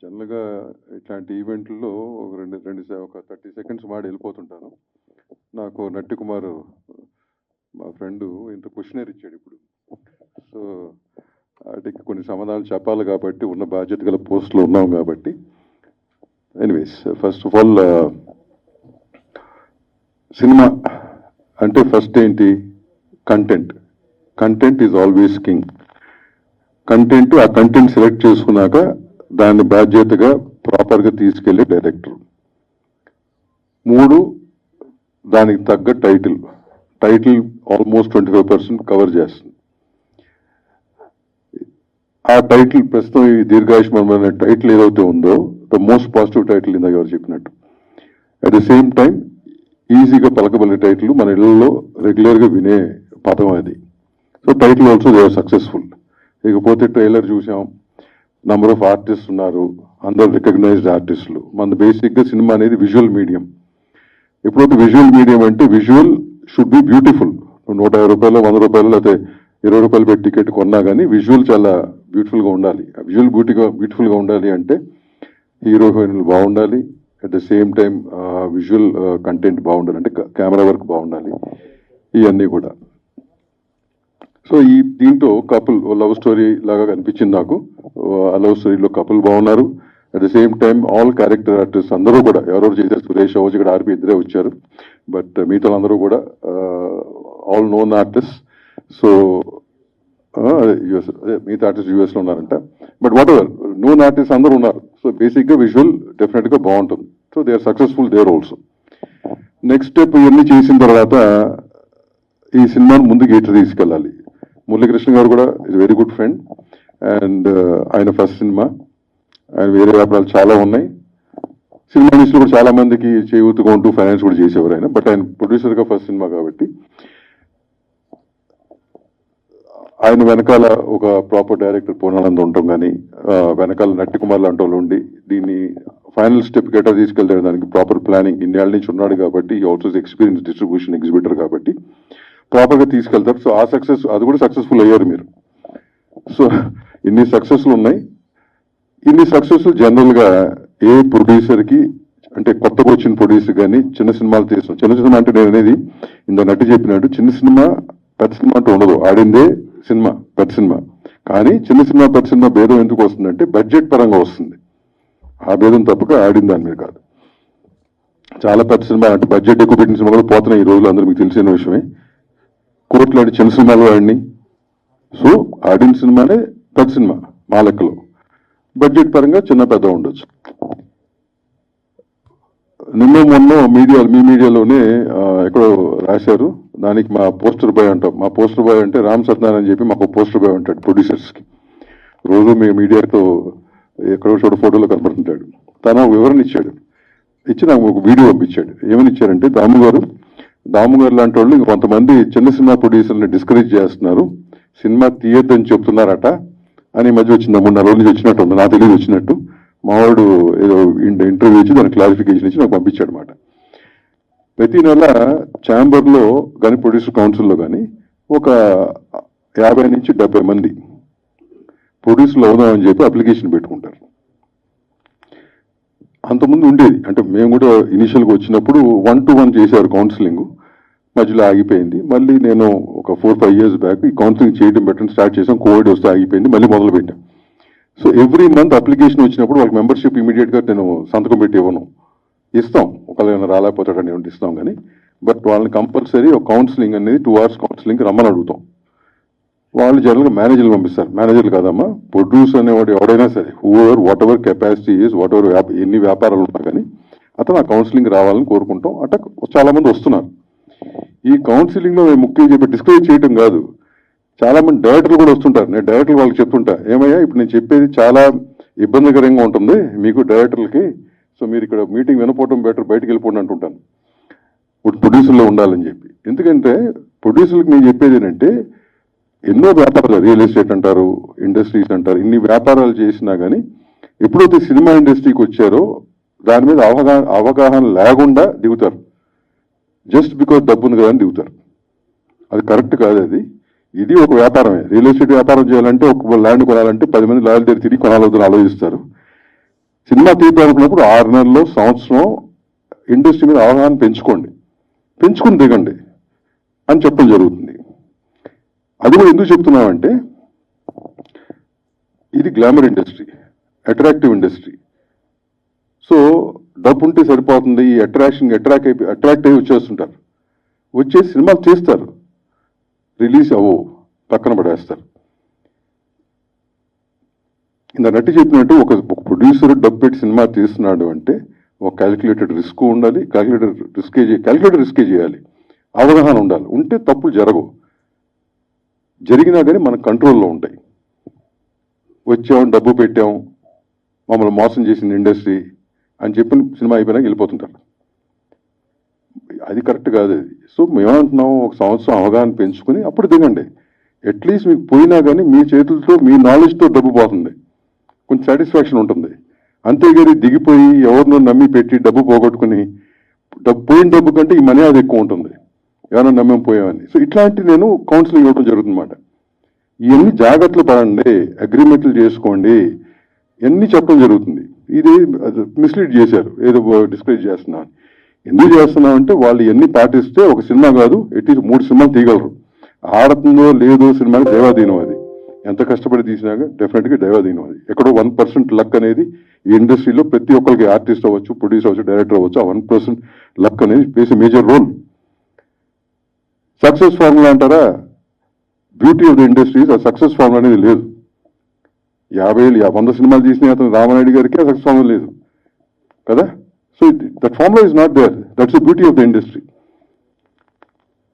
జనరల్గా ఇట్లాంటి ఈవెంట్లో ఒక 30 సెకండ్స్ మాడి వెళ్ళిపోతుంటాను. నాకు నట్టి కుమార్ మా ఫ్రెండు ఇంత క్వశ్చనర్ ఇచ్చాడు ఇప్పుడు. సో వాటికి కొన్ని సమాధానాలు చెప్పాలి కాబట్టి, ఉన్న బాధ్యత గల పోస్టులో ఉన్నాం కాబట్టి. Anyways, first of all cinema అంటే ఫస్ట్ ఏంటి? Content is always king. ఆ కంటెంట్ సెలెక్ట్ చేసుకున్నాక దాన్ని బాధ్యతగా ప్రాపర్గా తీసుకెళ్లే డైరెక్టర్. 3, దానికి తగ్గ టైటిల్ ఆల్మోస్ట్ 25% కవర్ చేస్తుంది. ఆ టైటిల్ ప్రస్తుతం ఈ దీర్ఘాయుష్మాన్ అనే టైటిల్ ఏదైతే ఉందో, ద మోస్ట్ పాజిటివ్ టైటిల్ ఇందాక ఎవరు చెప్పినట్టు. అట్ ద సేమ్ టైం ఈజీగా పలకబడే టైటిల్, మన ఇళ్లలో రెగ్యులర్గా వినే పదం అది. So title also they are successful. ఇకపోతే ట్రైలర్ చూసాం, నంబర్ ఆఫ్ ఆర్టిస్ట్ ఉన్నారు, అందరు రికగ్నైజ్డ్ ఆర్టిస్టులు. మన బేసిక్గా సినిమా అనేది విజువల్ మీడియం. ఎప్పుడైతే విజువల్ మీడియం అంటే విజువల్ షుడ్ బి బ్యూటిఫుల్. 150 రూపాయలు, 100 రూపాయలు, లేకపోతే 20 రూపాయలు పెట్టి టికెట్ కొన్నా కానీ విజువల్ చాలా బ్యూటిఫుల్గా ఉండాలి. విజువల్ బ్యూటిఫుల్గా ఉండాలి అంటే హీరో హీరోయిన్లు బాగుండాలి, at the same time visual content బాగుండాలి, అంటే కెమెరా వర్క్ బాగుండాలి, ఇవన్నీ కూడా. సో దీంట్లో కపుల్ లవ్ స్టోరీ లాగా కనిపించింది నాకు. ఆ లవ్ స్టోరీలో కపుల్ బాగున్నారు. At the same time all character artist అందరూ కూడా, ఎవరెవరు చేశారు, సురేష్ అవజ్ ఇక్కడ ఆర్పి ఇద్దరే వచ్చారు, బట్ మిగతా అందరూ కూడా ఆల్ నోన్ ఆర్టిస్ట్. సో మిగతా ఆర్టిస్ట్ యూఎస్లో ఉన్నారంట, but whatever, known artist అందరూ ఉన్నారు. సో బేసిక్గా విజువల్ డెఫినెట్గా బాగుంటుంది. So they are successful there also. Next step ఇవన్నీ చేసిన తర్వాత ఈ సినిమాను ముందుకు ఎటు తీసుకెళ్ళాలి. మురళీకృష్ణ గారు కూడా is very good friend, and ఆయన ఫస్ట్ సినిమా, ఆయన వేరే వ్యాపారాలు చాలా ఉన్నాయి. సినిమా ఇండస్ట్రీలో కూడా చాలా మందికి చేయూతగా ఉంటూ ఫైనాన్స్ కూడా చేసేవారు ఆయన, బట్ ఆయన ప్రొడ్యూసర్గా ఫస్ట్ సినిమా కాబట్టి ఆయన వెనకాల ఒక ప్రాపర్ డైరెక్టర్ పూర్ణానంద్ ఉండటం కానీ, వెనకాల నట్టి కుమార్ లాంటి వాళ్ళు ఉండి దీన్ని ఫైనల్ స్టెప్ గట్టా తీసుకెళ్తాడు, దానికి ప్రాపర్ ప్లానింగ్ ఇన్నేళ్ళ నుంచి ఉన్నాడు కాబట్టి, ఈ ఆల్సో ఎక్స్పీరియన్స్ డిస్ట్రిబ్యూషన్ ఎగ్జిబిటర్ కాబట్టి ప్రాపర్గా తీసుకెళ్తారు. సో ఆ సక్సెస్, అది కూడా సక్సెస్ఫుల్ అయ్యారు మీరు. సో ఇన్ని సక్సెస్లు ఉన్నాయి. ఇన్ని సక్సెస్ జనరల్గా ఏ ప్రొడ్యూసర్కి, అంటే కొత్తగా వచ్చిన ప్రొడ్యూసర్ కానీ చిన్న సినిమాలు తీస్తాం. చిన్న సినిమా అంటే నేను అనేది ఇంత నటి చెప్పినట్టు, చిన్న సినిమా పెద్ద సినిమా అంటూ ఉండదు. ఆడిందే సినిమా పెద్ద సినిమా. కానీ చిన్న సినిమా పెద్ద సినిమా భేదం ఎందుకు వస్తుందంటే బడ్జెట్ పరంగా వస్తుంది. ఆ భేదం తప్పక ఆడిన దాని మీద కాదు. చాలా పెద్ద సినిమా అంటే బడ్జెట్ ఎక్కువ పెట్టిన సినిమాలు పోతున్నాయి ఈ రోజులు, అందరూ మీకు తెలిసిన విషయమే. కోర్టులు ఆడి చిన్న సినిమాలు ఆడిని. సో ఆడిన సినిమానే పెద్ద సినిమా మా లెక్కలో. బడ్జెట్ పరంగా చిన్న పెద్ద ఉండొచ్చు. మొన్న మీ మీడియాలోనే ఎక్కడో రాశారు, దానికి మా పోస్టర్ బాయ్ అంటాం. మా పోస్టర్ బాయ్ అంటే రామ్ సత్యనారాయణ అని చెప్పి మాకు పోస్టర్ బాయ్ ఉంటాడు ప్రొడ్యూసర్స్కి. రోజు మీ మీడియాతో ఎక్కడో చోట ఫోటోలో కనబడుతుంటాడు. తన వివరణ ఇచ్చి నాకు ఒక వీడియో పంపించాడు. ఏమని ఇచ్చారంటే, దాము గారు లాంటి వాళ్ళు కొంతమంది చిన్న సినిమా ప్రొడ్యూసర్ని డిస్కరేజ్ చేస్తున్నారు, సినిమా తీయొద్దని చెప్తున్నారట అని మధ్య వచ్చింది. 3-4 రోజుల నుంచి వచ్చినట్టు ఉంది, నాకు తెలియదు వచ్చినట్టు. మావాడు ఏదో ఇంటర్వ్యూ ఇచ్చి దానికి క్లారిఫికేషన్ ఇచ్చి నాకు పంపించాడు అనమాట. ప్రతి నెల ఛాంబర్లో కానీ ప్రొడ్యూసర్ కౌన్సిల్లో కానీ ఒక 50 నుంచి 70 మంది ప్రొడ్యూసర్లు అవుదామని చెప్పి అప్లికేషన్ పెట్టుకుంటారు. అంతకుముందు ఉండేది, అంటే మేము కూడా ఇనిషియల్గా వచ్చినప్పుడు 1-to-1 చేశారు కౌన్సిలింగ్, మధ్యలో ఆగిపోయింది. మళ్ళీ నేను ఒక 4-5 years బ్యాక్ ఈ కౌన్సిలింగ్ చేయడం పెట్టడం స్టార్ట్ చేసాం. కోవిడ్ వస్తే ఆగిపోయింది, మళ్ళీ మొదలు పెట్టాం. సో ఎవ్రీ మంత్ అప్లికేషన్ వచ్చినప్పుడు వాళ్ళకి మెంబర్షిప్ ఇమీడియట్గా నేను సంతకం పెట్టి ఇస్తాం, ఒకవేళ రాలేకపోతాడని ఇస్తాం. కానీ బట్ వాళ్ళని కంపల్సరీ ఒక కౌన్సిలింగ్ అనేది 2 hours కౌన్సిలింగ్ రమ్మని అడుగుతాం. వాళ్ళు జనరల్గా మేనేజర్లు పంపిస్తారు. మేనేజర్లు కాదమ్మా, ప్రొడ్యూసర్ అనేవాడు ఎవడైనా సరే, what ever capacity is, what ever ఎన్ని వ్యాపారాలు ఉన్నా కానీ అతను ఆ కౌన్సిలింగ్ రావాలని కోరుకుంటాం. అట్లా చాలా మంది వస్తున్నారు. ఈ కౌన్సిలింగ్లో మేము ముఖ్యంగా చెప్పి డిస్కరేజ్ చేయడం కాదు, చాలా మంది డైరెక్టర్లు కూడా వస్తుంటారు. నేను డైరెక్టర్లు వాళ్ళకి చెప్తుంటా, ఏమయ్యా ఇప్పుడు నేను చెప్పేది చాలా ఇబ్బందికరంగా ఉంటుంది మీకు డైరెక్టర్లకి, సో మీరు ఇక్కడ మీటింగ్ వినపోవడం బెటర్, బయటకు వెళ్ళిపోండి అంటుంటాను. ఇప్పుడు ప్రొడ్యూసర్లో ఉండాలని చెప్పి. ఎందుకంటే ప్రొడ్యూసర్లకు నేను చెప్పేది ఏంటంటే, ఎన్నో వ్యాపారాలు, రియల్ ఎస్టేట్ అంటారు, ఇండస్ట్రీస్ అంటారు, ఇన్ని వ్యాపారాలు చేసినా కానీ ఎప్పుడైతే సినిమా ఇండస్ట్రీకి వచ్చారో దాని మీద అవగాహన లేకుండా దిగుతారు. జస్ట్ బికాజ్ డబ్బు ఉంది కదా అని దిగుతారు. అది కరెక్ట్ కాదు. ఇది ఒక వ్యాపారమే. రియల్ ఎస్టేట్ వ్యాపారం చేయాలంటే, ఒక ల్యాండ్ కొనాలంటే 10 మంది లాయర్ల దగ్గర తిరిగి కొనాలవుతుందని ఆలోచిస్తారు. సినిమా తీద్దాం అనుకున్నప్పుడు 6 నెలల్లో సంవత్సరం ఇండస్ట్రీ మీద అవగాహన పెంచుకుని దిగండి అని చెప్పడం జరుగుతుంది. అది కూడా ఎందుకు చెప్తున్నామంటే ఇది glamour industry, attractive industry. So డబ్బు ఉంటే సరిపోతుంది, ఈ అట్రాక్ట్ అయ్యి వచ్చేస్తుంటారు, వచ్చేసి సినిమాలు చేస్తారు, రిలీజ్ పక్కన పడేస్తారు. ఇంత నటి చెప్పినట్టు ఒక ప్రొడ్యూసర్ డబ్బు పెట్టి సినిమా తీస్తున్నాడు అంటే ఒక క్యాలిక్యులేటెడ్ రిస్క్ ఉండాలి, క్యాలిక్యులేటెడ్ రిస్కే చేయాలి, అవగాహన ఉండాలి. ఉంటే తప్పులు జరగవు, జరిగినా కానీ మన కంట్రోల్లో ఉంటాయి. వచ్చాం, డబ్బు పెట్టాం, మమ్మల్ని మోసం చేసింది ఇండస్ట్రీ అని చెప్పి సినిమా అయిపోయినాక వెళ్ళిపోతుంటారు. అది కరెక్ట్ కాదు అది. సో మేమంటున్నాం, ఒక సంవత్సరం అవగాహన పెంచుకుని అప్పుడు దిగండి. అట్లీస్ట్ మీకు పోయినా కానీ మీ చేతులతో, మీ నాలెడ్జ్తో డబ్బు పోతుంది, కొంచెం సాటిస్ఫాక్షన్ ఉంటుంది. అంతేగాని దిగిపోయి ఎవరినో నమ్మి పెట్టి డబ్బు పోగొట్టుకుని పోయిన డబ్బు కంటే ఈ మనీ అది ఎక్కువ ఉంటుంది, ఎవరైనా నమ్మేం పోయామని. సో ఇట్లాంటి నేను కౌన్సిలింగ్ ఇవ్వడం జరుగుతుందన్నమాట. ఇవన్నీ జాగ్రత్తలు పడండి, అగ్రిమెంట్లు చేసుకోండి, ఇవన్నీ చెప్పడం జరుగుతుంది. ఇది మిస్లీడ్ చేశారు, ఏదో డిస్కరేజ్ చేస్తున్నాను. ఎందుకు చేస్తున్నామంటే వాళ్ళు ఇవన్నీ పాటిస్తే ఒక సినిమా కాదు, అట్లీస్ట్ 3 సినిమాలు తీయగలరు. ఆడుతుందో లేదో సినిమాకి దైవాధీనం. అది ఎంత కష్టపడి తీసినాక డెఫినెట్గా దైవాధీనం. అది ఎక్కడో 1% లక్ అనేది ఈ ఇండస్ట్రీలో ప్రతి ఒక్కరికి, ఆర్టిస్ట్ అవ్వచ్చు, ప్రొడ్యూసర్ అవ్వచ్చు, డైరెక్టర్ అవ్వచ్చు, ఆ 1% లక్ అనేది plays major role. Success formula అంటారా? బ్యూటీ ఆఫ్ ద ఇండస్ట్రీస్ ఆ సక్సెస్ ఫార్ములా అనేది లేదు. 100 సినిమాలు తీసిన అతను రామానాయుడు గారికి ఆ సక్సెస్ ఫార్ములా లేదు కదా. So that formula is not there, that's the beauty of the industry.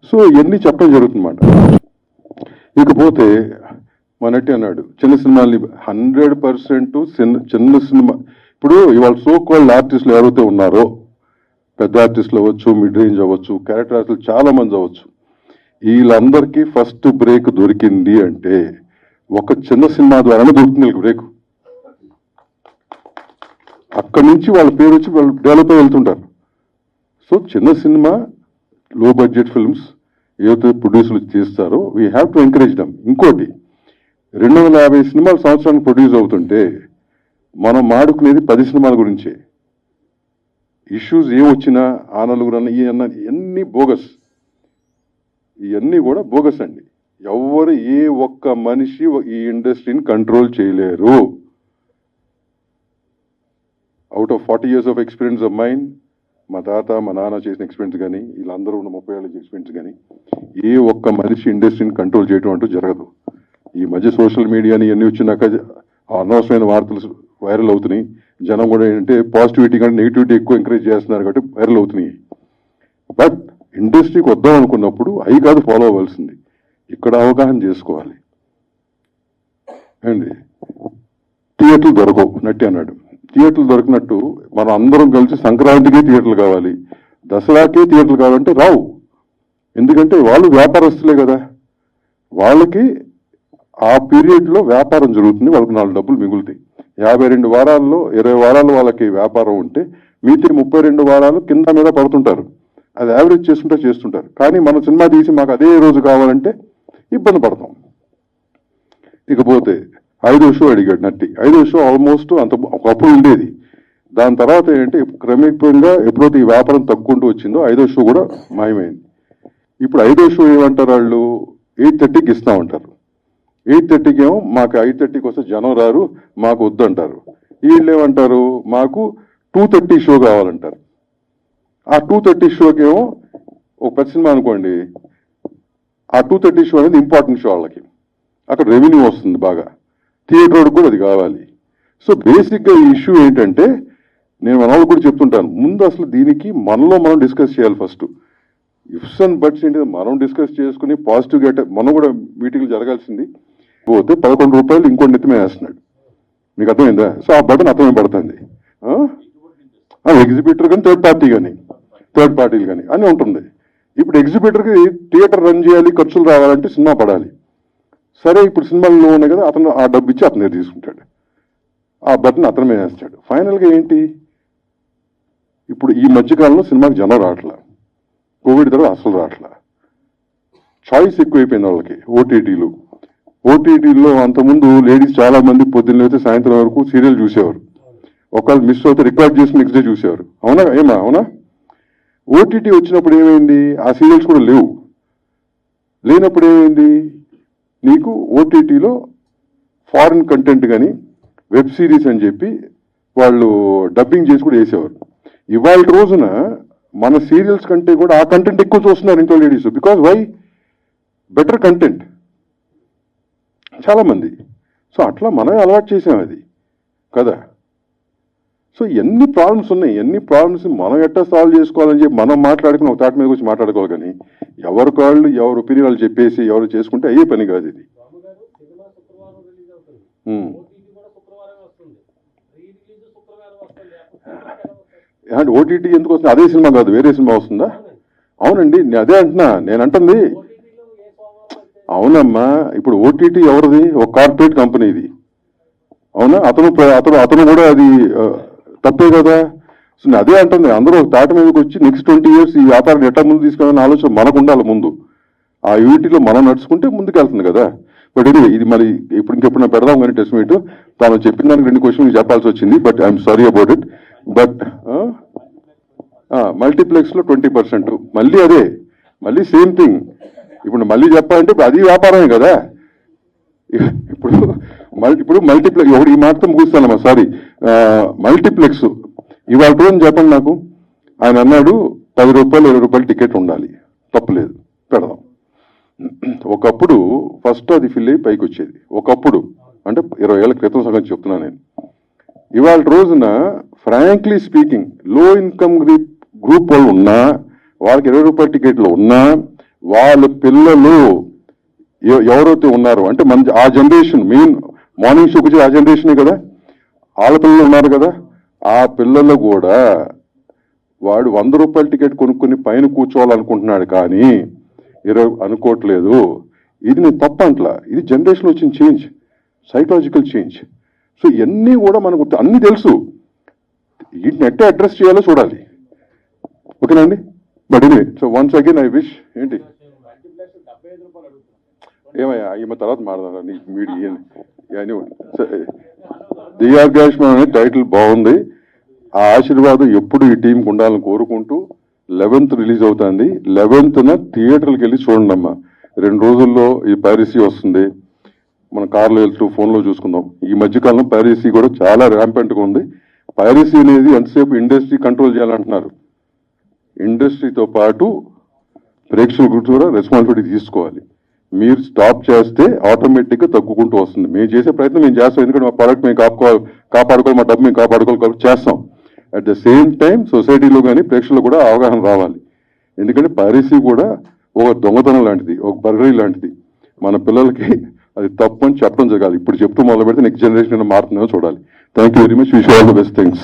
So ఇవన్నీ చెప్పడం జరుగుతుందన్నమాట. ఇకపోతే మనట్టి అన్నాడు చిన్న సినిమాల్ని 100% చిన్న సినిమా. ఇప్పుడు ఇవాళ సో కాల్డ్ ఆర్టిస్టులు ఎవరైతే ఉన్నారో, పెద్ద ఆర్టిస్టులు అవ్వచ్చు, మిడ్ రేంజ్ అవ్వచ్చు, క్యారెక్టర్ ఆర్టిస్టులు చాలా మంది అవ్వచ్చు, వీళ్ళందరికీ ఫస్ట్ బ్రేక్ దొరికింది అంటే ఒక చిన్న సినిమా ద్వారానే దొరుకుతుంది వీళ్ళకి బ్రేక్. అక్కడి నుంచి వాళ్ళ పేరు వచ్చి వాళ్ళు డెవలప్ అయి వెళ్తుంటారు. సో చిన్న సినిమా, లో బడ్జెట్ ఫిల్మ్స్ ఏదైతే ప్రొడ్యూసర్లు చేస్తారో we have to encourage dum. ఇంకోటి, 250 సినిమాలు సంవత్సరానికి ప్రొడ్యూస్ అవుతుంటే మనం మాడుకునేది 10 సినిమాల గురించే. ఇష్యూస్ ఏమొచ్చినా ఆ నలుగురన్నా ఇవన్నీ బోగస్, ఇవన్నీ కూడా బోగస్ అండి. ఎవరు ఏ ఒక్క మనిషి ఈ ఇండస్ట్రీని కంట్రోల్ చేయలేరు. Out of 40 years of experience of mind, మా తాత మా నాన్న చేసిన ఎక్స్పీరియన్స్ కానీ, వీళ్ళందరూ ఉన్న 30 ఏళ్ళ ఎక్స్పీరియన్స్ కానీ, ఏ ఒక్క మనిషి ఇండస్ట్రీని కంట్రోల్ చేయడం అంటూ జరగదు. ఈ మధ్య సోషల్ మీడియాని ఇవన్నీ వచ్చినాక అనవసరమైన వార్తలు వైరల్ అవుతున్నాయి. జనం కూడా ఏంటంటే పాజిటివిటీ కంటే నెగిటివిటీ ఎక్కువ ఎంకరేజ్ చేస్తున్నారు కాబట్టి వైరల్ అవుతున్నాయి. బట్ ఇండస్ట్రీకి వద్దాం అనుకున్నప్పుడు అవి కాదు ఫాలో అవ్వాల్సింది, ఇక్కడ అవగాహన చేసుకోవాలి అండి. థియేటర్లు దొరకవు, నట్టి అన్నాడు. థియేటర్లు దొరికినట్టు మనం అందరం కలిసి సంక్రాంతికి థియేటర్లు కావాలి, దసరాకే థియేటర్లు కావాలంటే రావు. ఎందుకంటే వాళ్ళు వ్యాపారస్తులే కదా, వాళ్ళకి ఆ పీరియడ్లో వ్యాపారం జరుగుతుంది, వాళ్ళకి 4 డబ్బులు మిగులుతాయి. 52 వారాల్లో 20 వారాలు వాళ్ళకి వ్యాపారం ఉంటే మిగతా 32 వారాలు కింద మీద పడుతుంటారు. అది యావరేజ్ చేస్తుంటారు. కానీ మనం సినిమా తీసి మాకు అదే రోజు కావాలంటే ఇబ్బంది పడతాం. ఇకపోతే 5వ షో అడిగాడు నట్టి. 5వ షో ఆల్మోస్ట్ అంత ఒకప్పుడు ఉండేది. దాని తర్వాత ఏంటంటే క్రమేపంగా ఎప్పుడైతే ఈ వ్యాపారం తగ్గుకుంటూ వచ్చిందో 5వ షో కూడా మాయమైంది. ఇప్పుడు 5వ షో ఏమంటారు వాళ్ళు, 8:30కి ఇస్తామంటారు. 8:30కి ఏమో మాకు 5:30కి వస్తే జనం రారు, మాకు వద్దంటారు. వీళ్ళు ఏమంటారు, మాకు 2:30 షో కావాలంటారు. ఆ 2:30 షోకి ఏమో ఒక 10 సినిమా అనుకోండి, ఆ 2:30 షో అనేది ఇంపార్టెంట్ షో వాళ్ళకి, అక్కడ రెవెన్యూ వస్తుంది బాగా, థియేటర్ కూడా అది కావాలి. సో బేసిక్గా ఈ ఇష్యూ ఏంటంటే, నేను మన వాళ్ళు కూడా చెప్తుంటాను, ముందు అసలు దీనికి మనలో మనం డిస్కస్ చేయాలి. ఫస్ట్ ఇఫ్స్ అండ్ బట్స్ ఏంటి మనం డిస్కస్ చేసుకుని పాజిటివ్గా మనం కూడా మీటింగ్లు జరగాల్సింది. పోతే 11 రూపాయలు ఇంకోటి నెత్తిమే వేస్తున్నాడు, మీకు అర్థమైందా? సో ఆ బటన్ అర్థమే పడుతుంది. ఎగ్జిబిటర్ కానీ థర్డ్ పార్టీలు కానీ అని ఉంటుంది. ఇప్పుడు ఎగ్జిబిటర్కి థియేటర్ రన్ చేయాలి, ఖర్చులు రావాలంటే సినిమా పడాలి. సరే, ఇప్పుడు సినిమాల్లో ఉన్నాయి కదా, అతను ఆ డబ్బు ఇచ్చి అతనే తీసుకుంటాడు, ఆ బటన్ అతనే వేస్తాడు. ఫైనల్గా ఏంటి, ఇప్పుడు ఈ మధ్యకాలంలో సినిమాకి జనం రావట్లా, కోవిడ్ తర్వాత అసలు రావట్లా, చాయిస్ ఎక్కువైపోయింది వాళ్ళకి. ఓటీటీలో అంతకుముందు లేడీస్ చాలా మంది పొద్దున్న అయితే సాయంత్రం వరకు సీరియల్ చూసేవారు. ఒకవేళ మిస్ అవుతే రికార్డ్ చేసి నెక్స్ట్ డే చూసేవారు. అవునా ఏమా అవునా? ఓటీటీ వచ్చినప్పుడు ఏమైంది, ఆ సీరియల్స్ కూడా లేనప్పుడు ఏమైంది, నీకు ఓటీటీలో ఫారిన్ కంటెంట్ కానీ వెబ్ సిరీస్ అని చెప్పి వాళ్ళు డబ్బింగ్ చేసి కూడా వేసేవారు. ఇవాళ రోజున మన సీరియల్స్ కంటే కూడా ఆ కంటెంట్ ఎక్కువ చూస్తున్నారు ఇంట్లో ladies. Because why? Better content చాలా మంది. సో అట్లా మనమే అలవాటు చేసాం అది కదా. సో ఎన్ని ప్రాబ్లమ్స్ ఉన్నాయి, ఎన్ని ప్రాబ్లమ్స్ మనం ఎట్లా సాల్వ్ చేసుకోవాలని చెప్పి మనం మాట్లాడుకుని ఒక తాటి మీద వచ్చి మాట్లాడుకోవాలి. కానీ ఎవరి కాళ్ళు ఎవరి ఒపీనియన్ వాళ్ళు చెప్పేసి ఎవరు చేసుకుంటే అయ్యే పని కాదు ఇది. అంటే ఓటీటీ ఎందుకు వస్తుంది? అదే సినిమా కాదు వేరే సినిమా వస్తుందా? అవునండి అదే అంటున్నా, నేను అంటుంది. అవునమ్మా, ఇప్పుడు ఓటీటీ ఎవరిది? ఒక కార్పొరేట్ కంపెనీది. అవునా? అతను కూడా అది తప్పే కదా. సో నేను అదే అంటుంది, అందరూ ఒక తాట మీదకి వచ్చి నెక్స్ట్ 20 years ఈ వ్యాపారాన్ని ఎట్లా ముందు తీసుకెళ్ళాలని ఆలోచన మనకు ఉండాలి ముందు. ఆ యూనిటీలో మనం నడుచుకుంటే ముందుకు వెళ్తుంది కదా. బట్ ఇది మరి ఇంకెప్పుడు పెడదాం కానీ టెస్ట్ మీట్ తాను చెప్పిన దానికి 2 క్వశ్చన్లు చెప్పాల్సి వచ్చింది. But I'm sorry about it. But multiplex లో 20%, మళ్ళీ అదే మళ్ళీ సేమ్ థింగ్. ఇప్పుడు మళ్ళీ చెప్పాలంటే అది వ్యాపారమే కదా. ఇప్పుడు మల్టీప్లెక్స్ ఒకటి ఈ మాటతో ముగిస్తానమ్మా, సారీ. మల్టీప్లెక్స్ ఇవాళ రోజు చెప్పండి నాకు. ఆయన అన్నాడు 10 రూపాయలు 20 రూపాయలు టికెట్ ఉండాలి, తప్పులేదు, పెడదాం. ఒకప్పుడు ఫస్ట్ అది ఫిల్ అయ్యి పైకి వచ్చేది. ఒకప్పుడు అంటే 20 ఏళ్ల క్రితం సంగతి చెప్తున్నాను నేను. ఇవాళ రోజున ఫ్రాంక్లీ స్పీకింగ్ లో ఇన్కమ్ గ్రూప్ వాళ్ళు ఉన్నా, వాళ్ళకి 20 రూపాయల టికెట్లు ఉన్నా, వాళ్ళ పిల్లలు ఎవరైతే ఉన్నారో అంటే మన ఆ జనరేషన్ మెయిన్ మార్నింగ్ షోకి వచ్చి ఆ జనరేషనే కదా, వాళ్ళ పిల్లలు ఉన్నారు కదా, ఆ పిల్లలు కూడా వాడు 100 రూపాయల టికెట్ కొనుక్కొని పైన కూర్చోవాలనుకుంటున్నాడు కానీ 20 అనుకోవట్లేదు. ఇది నేను తప్పంట్లా, ఇది జనరేషన్ వచ్చిన చేంజ్, సైకలాజికల్ చేంజ్. సో ఇవన్నీ కూడా మనకు అన్ని తెలుసు, వీటిని ఎట్లా అడ్రస్ చేయాలో చూడాలి. ఓకేనా అండి? బట్ ఇది so once again I wish ఏంటి ఏమయ్యా ఈమె తర్వాత మాట్లాడాలి నీకు మీడియా దియాగాష్మ అనే టైటిల్ బాగుంది. ఆ ఆశీర్వాదం ఎప్పుడు ఈ టీంకి ఉండాలని కోరుకుంటూ 11th రిలీజ్ అవుతుంది. 11th థియేటర్కి వెళ్ళి చూడండి అమ్మా. 2 రోజుల్లో ఈ పైరసీ వస్తుంది, మన కార్లో వెళ్తూ ఫోన్లో చూసుకుందాం. ఈ మధ్యకాలంలో పైరసీ కూడా చాలా ర్యాంపెంట్గా ఉంది. పైరసీ అనేది ఎంతసేపు ఇండస్ట్రీ కంట్రోల్ చేయాలంటున్నారు. ఇండస్ట్రీతో పాటు ప్రేక్షకులు కూడా రెస్పాన్సిబిలిటీ తీసుకోవాలి. మీరు స్టాప్ చేస్తే ఆటోమేటిక్గా తగ్గుకుంటూ వస్తుంది. మేము చేసే ప్రయత్నం మేము చేస్తాం, ఎందుకంటే మా ప్రోడక్ట్ మేము కాపాడుకోవాలి, మా డబ్బు మేము కాపాడుకోవాలి చేస్తాం. అట్ ద సేమ్ టైం సొసైటీలో కానీ ప్రేక్షకులు కూడా అవగాహన రావాలి. ఎందుకంటే పైరసీ కూడా ఒక దొంగతనం లాంటిది, ఒక బర్గరీ లాంటిది. మన పిల్లలకి అది తప్పు అని చెప్పడం జరగాలి. ఇప్పుడు చెప్తూ మొదలు పెడితే నెక్స్ట్ జనరేషన్ మారుతుందేమో చూడాలి. Thank you very much. Wish all the best things.